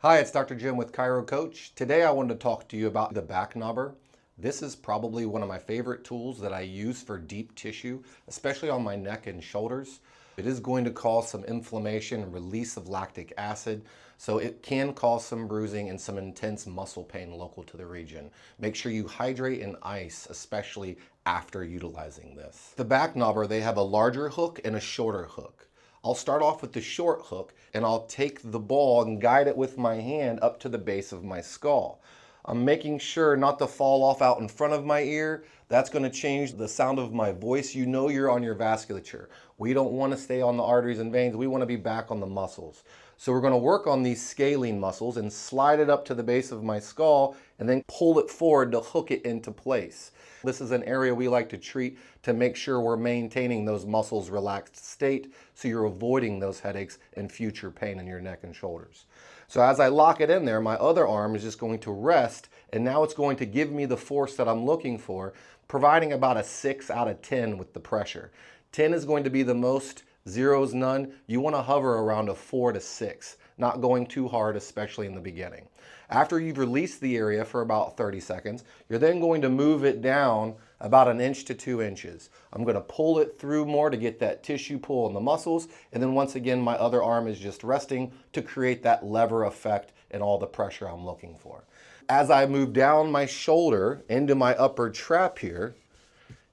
Hi, it's Dr. Jim with Chiro Coach. Today I wanted to talk to you about the Backnobber. This is probably one of my favorite tools that I use for deep tissue, especially on my neck and shoulders. It is going to cause some inflammation and release of lactic acid, so it can cause some bruising and some intense muscle pain local to the region. Make sure you hydrate and ice, especially after utilizing this. The Backnobber, they have a larger hook and a shorter hook. I'll start off with the short hook and I'll take the ball and guide it with my hand up to the base of my skull. I'm making sure not to fall off out in front of my ear. That's going to change the sound of my voice. You know you're on your vasculature. We don't want to stay on the arteries and veins. We want to be back on the muscles. So we're going to work on these scalene muscles and slide it up to the base of my skull and then pull it forward to hook it into place. This is an area we like to treat to make sure we're maintaining those muscles relaxed state so you're avoiding those headaches and future pain in your neck and shoulders. So as I lock it in there, my other arm is just going to rest, and now it's going to give me the force that I'm looking for, providing about a 6 out of 10 with the pressure. 10 is going to be the most, 0 is none. You want to hover around a 4 to 6, not going too hard, especially in the beginning. After you've released the area for about 30 seconds, you're then going to move it down about 1 inch to 2 inches. I'm going to pull it through more to get that tissue pull in the muscles, and then once again my other arm is just resting to create that lever effect and all the pressure I'm looking for. As I move down my shoulder into my upper trap here,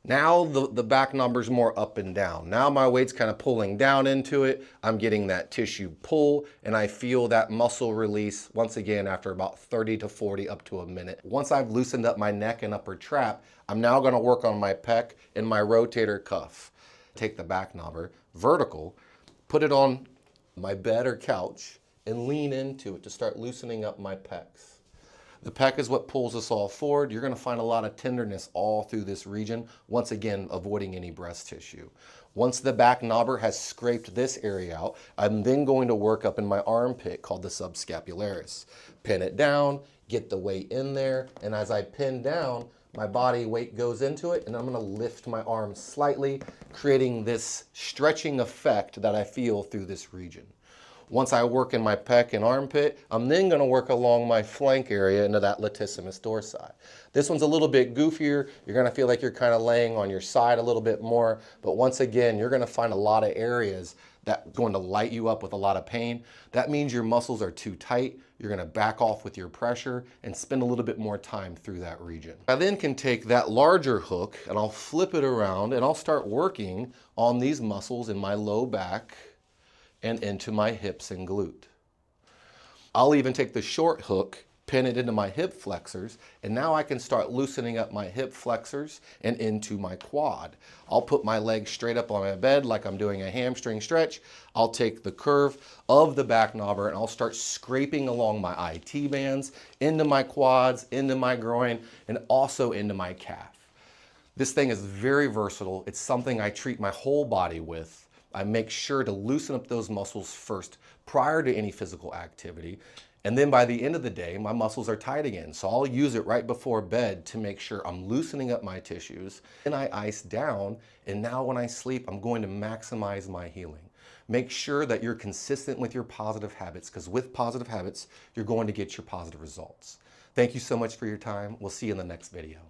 now the Backnobber is more up and down. Now my weight's kind of pulling down into it. I'm getting that tissue pull and I feel that muscle release once again after about 30 to 40 up to a minute. Once I've loosened up my neck and upper trap, I'm now going to work on my pec and my rotator cuff. Take the Backnobber vertical, put it on my bed or couch and lean into it to start loosening up my pecs. The pec is what pulls us all forward. You're going to find a lot of tenderness all through this region, once again avoiding any breast tissue. Once the Backnobber has scraped this area out, I'm then going to work up in my armpit called the subscapularis. Pin it down, get the weight in there, and as I pin down, my body weight goes into it, and I'm going to lift my arm slightly, creating this stretching effect that I feel through this region. Once I work in my pec and armpit, I'm then going to work along my flank area into that latissimus dorsi. This one's a little bit goofier. You're going to feel like you're kind of laying on your side a little bit more, but once again, you're going to find a lot of areas that's going to light you up with a lot of pain. That means your muscles are too tight. You're going to back off with your pressure and spend a little bit more time through that region. I then can take that larger hook and I'll flip it around and I'll start working on these muscles in my low back and into my hips and glute. I'll even take the short hook, pin it into my hip flexors, and now I can start loosening up my hip flexors and into my quad. I'll put my legs straight up on my bed like I'm doing a hamstring stretch. I'll take the curve of the Backnobber and I'll start scraping along my IT bands, into my quads, into my groin, and also into my calf. This thing is very versatile. It's something I treat my whole body with. I make sure to loosen up those muscles first prior to any physical activity. And then by the end of the day, my muscles are tight again. So I'll use it right before bed to make sure I'm loosening up my tissues. And I ice down. And now when I sleep, I'm going to maximize my healing. Make sure that you're consistent with your positive habits, because with positive habits, you're going to get your positive results. Thank you so much for your time. We'll see you in the next video.